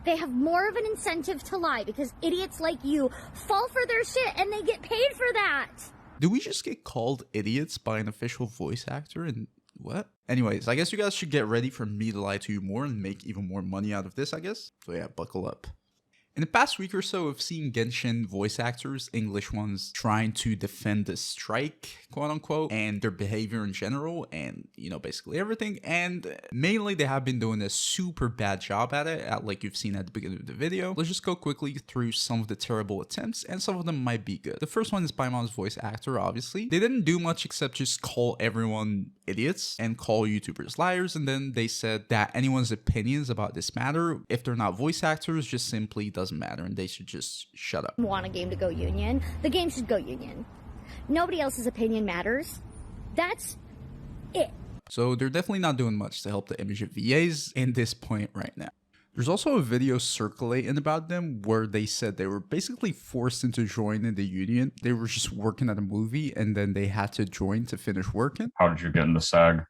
they have more of an incentive to lie because idiots like you fall for their shit and they get paid for that. Do we just get called idiots by an official voice actor and what? Anyways, I guess you guys should get ready for me to lie to you more and make even more money out of this, I guess. So yeah, buckle up. In the past week or so, I've seen Genshin voice actors, English ones, trying to defend the strike, quote unquote, and their behavior in general, and, you know, basically everything. And mainly they have been doing a super bad job at it, like you've seen at the beginning of the video. Let's just go quickly through some of the terrible attempts, and some of them might be good. The first one is Paimon's voice actor, obviously. They didn't do much except just call everyone idiots and call YouTubers liars, and then they said that anyone's opinions about this matter, if they're not voice actors, just simply doesn't matter and they should just shut up. Want a game to go union? The game should go union. Nobody else's opinion matters. That's it. So they're definitely not doing much to help the image of VAs in this point right now. There's also a video circulating about them where they said they were basically forced into joining the union. They were just working at a movie and then they had to join to finish working. How did you get into SAG?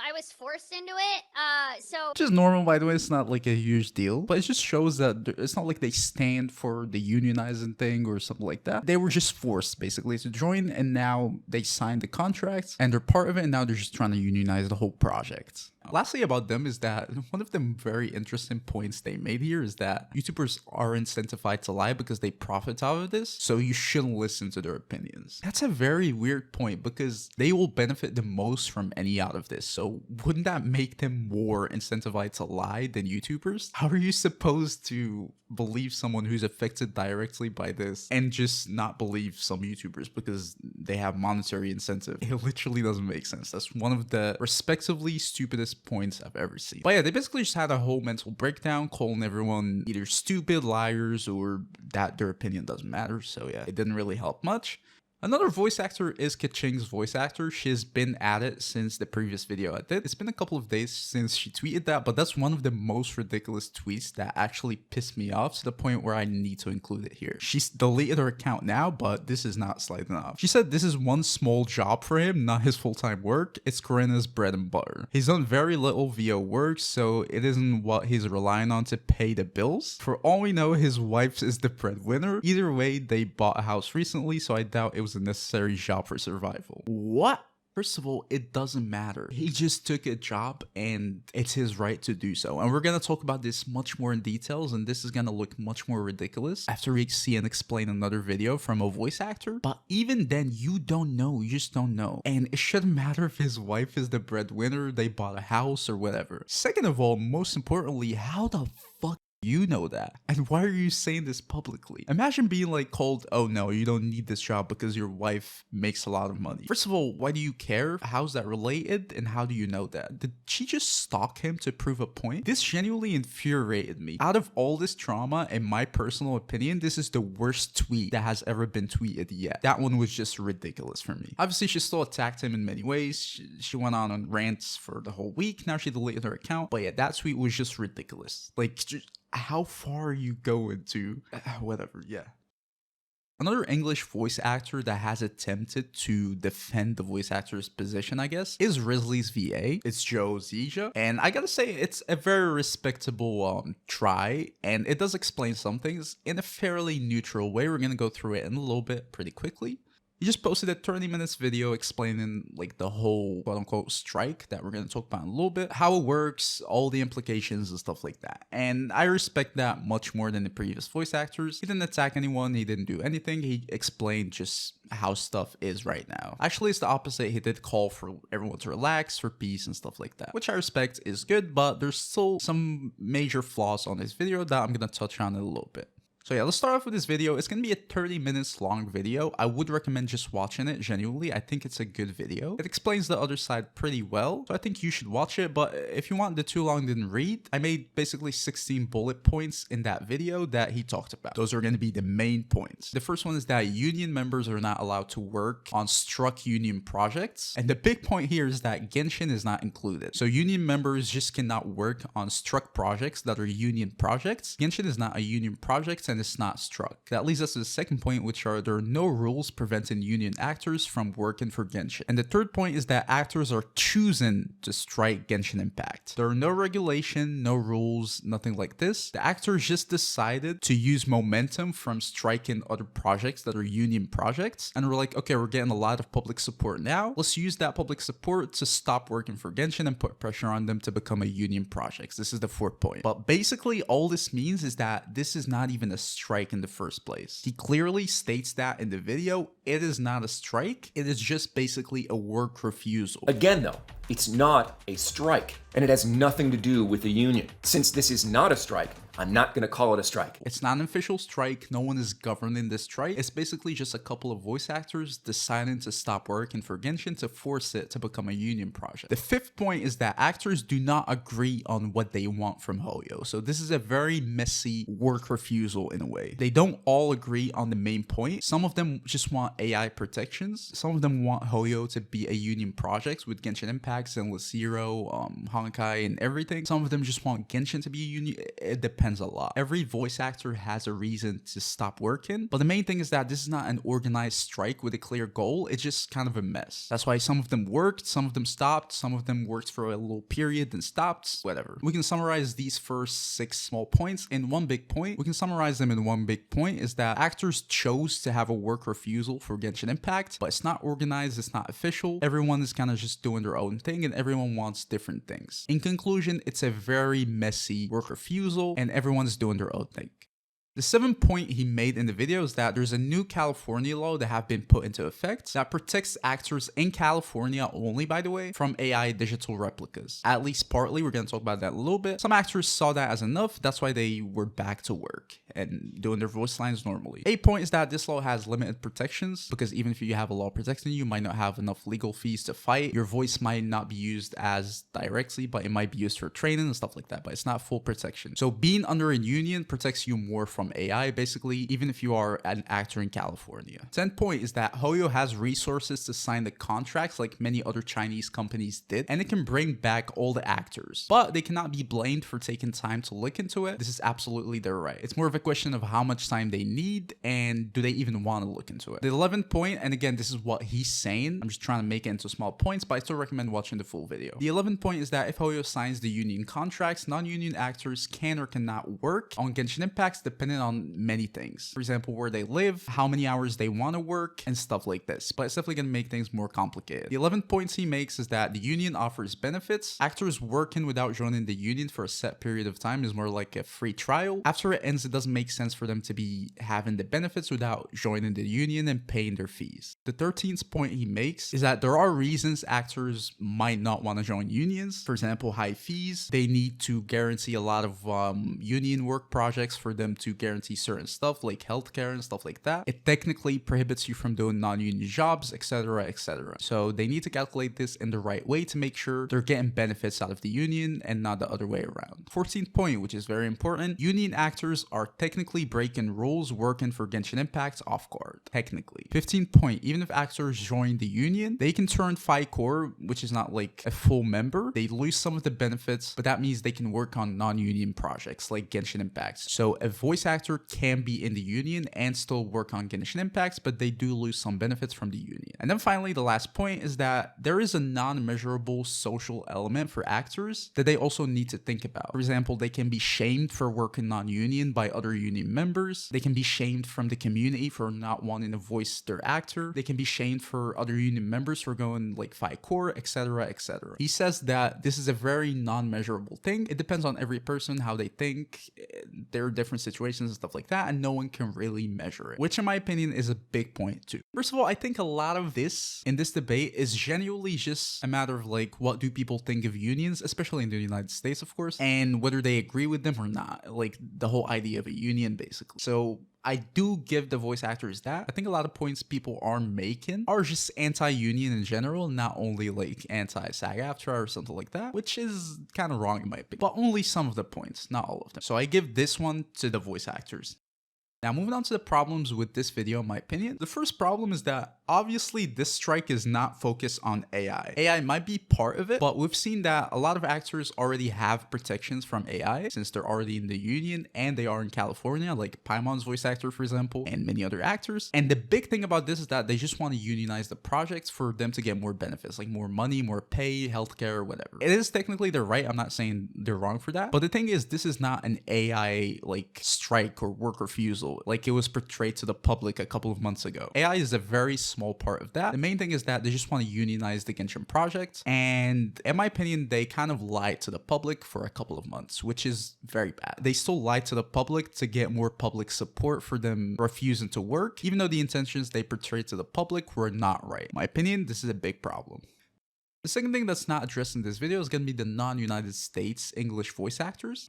I was forced into it, Which is normal, by the way. It's not like a huge deal, but it just shows that it's not like they stand for the unionizing thing or something like that. They were just forced basically to join, and now they signed the contracts and they're part of it, and now they're just trying to unionize the whole project. Lastly about them is that one of the very interesting points they made here is that YouTubers are incentivized to lie because they profit out of this, so you shouldn't listen to their opinions. That's a very weird point because they will benefit the most from any out of this, so wouldn't that make them more incentivized to lie than YouTubers? How are you supposed to believe someone who's affected directly by this and just not believe some YouTubers because they have monetary incentive? It literally doesn't make sense. That's one of the respectively stupidest points I've ever seen. But yeah, they basically just had a whole mental breakdown, calling everyone either stupid, liars, or that their opinion doesn't matter. So yeah, it didn't really help much. Another voice actor is Keqing's voice actor. She's been at it since the previous video I did. It's been a couple of days since she tweeted that, but that's one of the most ridiculous tweets that actually pissed me off to the point where I need to include it here. She's deleted her account now, but this is not sliding off. She said this is one small job for him, not his full-time work. It's Corinna's bread and butter. He's done very little VO work, so it isn't what he's relying on to pay the bills. For all we know, his wife is the breadwinner. Either way, they bought a house recently, so I doubt it was a necessary job for survival. What? First of all, it doesn't matter. He just took a job and it's his right to do so. And we're going to talk about this much more in details, and this is going to look much more ridiculous after we see and explain another video from a voice actor. But even then, you don't know. You just don't know. And it shouldn't matter if his wife is the breadwinner, they bought a house or whatever. Second of all, most importantly, how the fuck you know that? And why are you saying this publicly? Imagine being like called, oh no, you don't need this job because your wife makes a lot of money. First of all, why do you care? How's that related? And how do you know that? Did she just stalk him to prove a point? This genuinely infuriated me. Out of all this trauma, in my personal opinion, this is the worst tweet that has ever been tweeted yet. That one was just ridiculous for me. Obviously, she still attacked him in many ways. She went on rants for the whole week. Now she deleted her account. But yeah, that tweet was just ridiculous. Like, how far are you going to whatever? Yeah. Another English voice actor that has attempted to defend the voice actor's position, I guess, is Wriothesley's VA. It's Joe Zija. And I gotta say, it's a very respectable try, and it does explain some things in a fairly neutral way. We're gonna go through it in a little bit pretty quickly. He just posted a 30 minutes video explaining like the whole quote unquote strike that we're going to talk about in a little bit, how it works, all the implications and stuff like that. And I respect that much more than the previous voice actors. He didn't attack anyone. He didn't do anything. He explained just how stuff is right now. Actually, it's the opposite. He did call for everyone to relax, for peace and stuff like that, which I respect is good, but there's still some major flaws on this video that I'm going to touch on in a little bit. So yeah, let's start off with this video. It's going to be a 30 minutes long video. I would recommend just watching it, genuinely. I think it's a good video. It explains the other side pretty well, so I think you should watch it. But if you want the too long didn't read, I made basically 16 bullet points in that video that he talked about. Those are going to be the main points. The first one is that union members are not allowed to work on struck union projects. And the big point here is that Genshin is not included. So union members just cannot work on struck projects that are union projects. Genshin is not a union project, and it's not struck. That leads us to the second point, which are there are no rules preventing union actors from working for Genshin. And the third point is that actors are choosing to strike Genshin Impact. There are no regulation, no rules, nothing like this. The actors just decided to use momentum from striking other projects that are union projects, and we're like, okay, we're getting a lot of public support now. Let's use that public support to stop working for Genshin and put pressure on them to become a union project. This is the fourth point. But basically, all this means is that this is not even a strike in the first place. He clearly states that in the video. It is not a strike. It is just basically a work refusal. Again, though, it's not a strike, and it has nothing to do with the union. Since this is not a strike, I'm not gonna call it a strike. It's not an official strike. No one is governing this strike. It's basically just a couple of voice actors deciding to stop working for Genshin to force it to become a union project. The fifth point is that actors do not agree on what they want from Hoyo. So this is a very messy work refusal in a way. They don't all agree on the main point. Some of them just want AI protections. Some of them want Hoyo to be a union project with Genshin Impact, Zenless Zero, Honkai, and everything. Some of them just want Genshin to be a union. It depends a lot. Every voice actor has a reason to stop working, but the main thing is that this is not an organized strike with a clear goal. It's just kind of a mess. That's why some of them worked, some of them stopped, some of them worked for a little period and stopped, whatever. We can summarize these first 6 small points in one big point. We can summarize them in one big point is that actors chose to have a work refusal for Genshin Impact, but it's not organized, it's not official. Everyone is kind of just doing their own thing and everyone wants different things. In conclusion, it's a very messy work refusal and everyone's doing their own thing. The 7th point he made in the video is that there's a new California law that have been put into effect that protects actors in California only, by the way, from AI digital replicas. At least partly, we're going to talk about that a little bit. Some actors saw that as enough, that's why they were back to work and doing their voice lines normally. 8th point is that this law has limited protections because even if you have a law protecting you, you might not have enough legal fees to fight. Your voice might not be used as directly, but it might be used for training and stuff like that, but it's not full protection. So being under a union protects you more from AI, basically, even if you are an actor in California. 10th point is that Hoyo has resources to sign the contracts like many other Chinese companies did, and it can bring back all the actors, but they cannot be blamed for taking time to look into it. This is absolutely their right. It's more of a question of how much time they need and do they even want to look into it. The 11th point, and again, this is what he's saying, I'm just trying to make it into small points, but I still recommend watching the full video. The 11th point is that if Hoyo signs the union contracts, non-union actors can or cannot work on Genshin Impact depending on many things. For example, where they live, how many hours they want to work, and stuff like this. But it's definitely going to make things more complicated. The 11th points he makes is that the union offers benefits. Actors working without joining the union for a set period of time is more like a free trial. After it ends, it doesn't make sense for them to be having the benefits without joining the union and paying their fees. The 13th point he makes is that there are reasons actors might not want to join unions. For example, high fees. They need to guarantee a lot of union work projects for them to guarantee certain stuff like healthcare and stuff like that. It technically prohibits you from doing non-union jobs, etc., etc. So they need to calculate this in the right way to make sure they're getting benefits out of the union and not the other way around. 14th point, which is very important, union actors are technically breaking rules working for Genshin Impact off guard, technically. 15th point, even if actors join the union, they can turn FI Core, which is not like a full member. They lose some of the benefits, but that means they can work on non-union projects like Genshin Impact. So a voice actor can be in the union and still work on Genshin Impact, but they do lose some benefits from the union. And then finally, the last point is that there is a non-measurable social element for actors that they also need to think about. For example, they can be shamed for working non-union by other union members. They can be shamed from the community for not wanting to voice their actor. They can be shamed for other union members for going like FI Core, etc., etc. He says that this is a very non-measurable thing. It depends on every person, how they think. There are different situations and stuff like that, and no one can really measure it, which in my opinion is a big point too. First of all, I think a lot of this in this debate is genuinely just a matter of like, what do people think of unions, especially in the United States, of course, and whether they agree with them or not, like the whole idea of a union basically. So I do give the voice actors that. I think a lot of points people are making are just anti-union in general, not only like anti-SAG-AFTRA or something like that, which is kind of wrong in my opinion, but only some of the points, not all of them. So I give this one to the voice actors. Now, moving on to the problems with this video, in my opinion, the first problem is that Obviously, this strike is not focused on AI. AI might be part of it, but we've seen that a lot of actors already have protections from AI since they're already in the union and they are in California, like Paimon's voice actor, for example, and many other actors. And the big thing about this is that they just want to unionize the projects for them to get more benefits, like more money, more pay, healthcare, whatever. It is technically their right. I'm not saying they're wrong for that. But the thing is, this is not an AI like strike or work refusal like it was portrayed to the public a couple of months ago. AI is a very small part of that. The main thing is that they just want to unionize the Genshin project. And in my opinion, they kind of lied to the public for a couple of months, which is very bad. They still lied to the public to get more public support for them refusing to work, even though the intentions they portrayed to the public were not right. In my opinion, this is a big problem. The second thing that's not addressed in this video is going to be the non-United States English voice actors.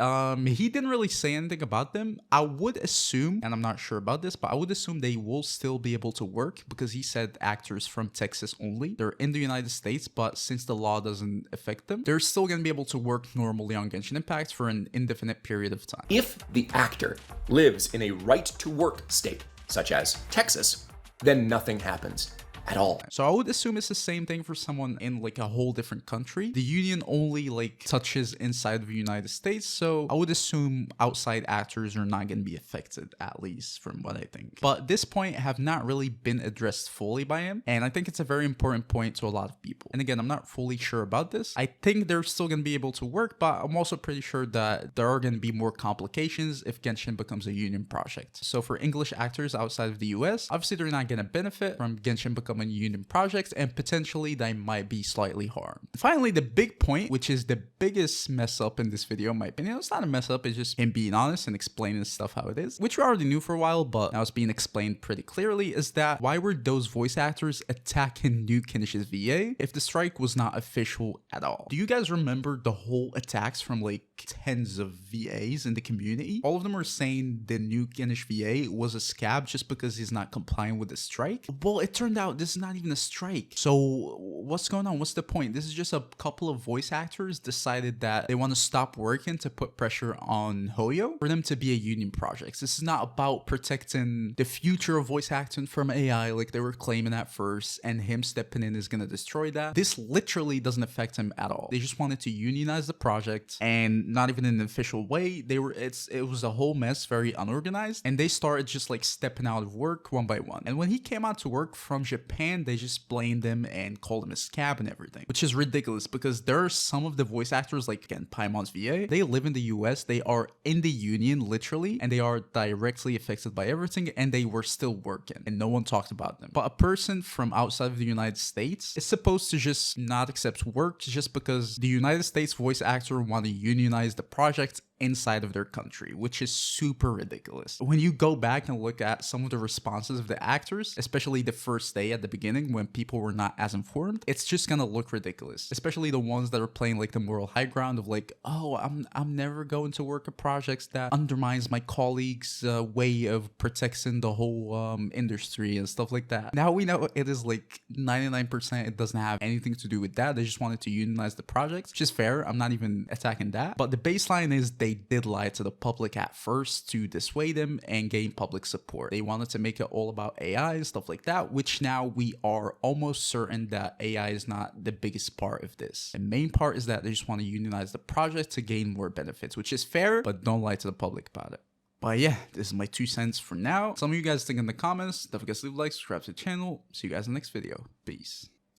He didn't really say anything about them. I would assume, and I'm not sure about this, but I would assume they will still be able to work because he said actors from Texas only. They're in the United States, but since the law doesn't affect them, they're still going to be able to work normally on Genshin Impact for an indefinite period of time. If the actor lives in a right-to-work state, such as Texas, then nothing happens at all. So I would assume it's the same thing for someone in like a whole different country. The union only like touches inside of the United States, so I would assume outside actors are not going to be affected, at least from what I think. But this point have not really been addressed fully by him, and I think it's a very important point to a lot of people. And again, I'm not fully sure about this. I think they're still going to be able to work, but I'm also pretty sure that there are going to be more complications if Genshin becomes a union project. So for English actors outside of the US, obviously they're not going to benefit from Genshin becoming union projects, and potentially they might be slightly harmed. Finally, the big point, which is the biggest mess up in this video in my opinion, it's not a mess up, it's just him being honest and explaining stuff how it is, which we already knew for a while, but now it's being explained pretty clearly, is that why were those voice actors attacking New Kinich's VA if the strike was not official at all? Do you guys remember the whole attacks from like tens of VAs in the community? All of them were saying the New Kinich VA was a scab just because he's not complying with the strike. Well, it turned out this is not even a strike. So what's going on? What's the point? This is just a couple of voice actors decided that they want to stop working to put pressure on Hoyo for them to be a union project. This is not about protecting the future of voice acting from AI like they were claiming at first, and him stepping in is going to destroy that. This literally doesn't affect him at all. They just wanted to unionize the project, and not even in an official way. It was a whole mess, very unorganized, and they started just like stepping out of work one by one. And when he came out to work from Japan, they just blamed him and called him a scab and everything, which is ridiculous because there are some of the voice actors, like again Paimon's VA, they live in the US, they are in the union literally, and they are directly affected by everything, and they were still working and no one talked about them. But a person from outside of the United States is supposed to just not accept work just because the United States voice actor want to unionize the project inside of their country, which is super ridiculous. When you go back and look at some of the responses of the actors, especially the first day at the beginning when people were not as informed, it's just gonna look ridiculous, especially the ones that are playing like the moral high ground of like, oh, I'm never going to work at projects that undermines my colleagues' way of protecting the whole industry and stuff like that. Now we know it is like 99% it doesn't have anything to do with that. They just wanted to unionize the project, which is fair. I'm not even attacking that, but the baseline is they did lie to the public at first to dissuade them and gain public support. They wanted to make it all about AI and stuff like that, which now we are almost certain that AI is not the biggest part of this. The main part is that they just want to unionize the project to gain more benefits, which is fair, but don't lie to the public about it. But yeah, this is my 2 cents for now. Some of you guys think in the comments. Don't forget to leave a like, subscribe to the channel. See you guys in the next video. Peace.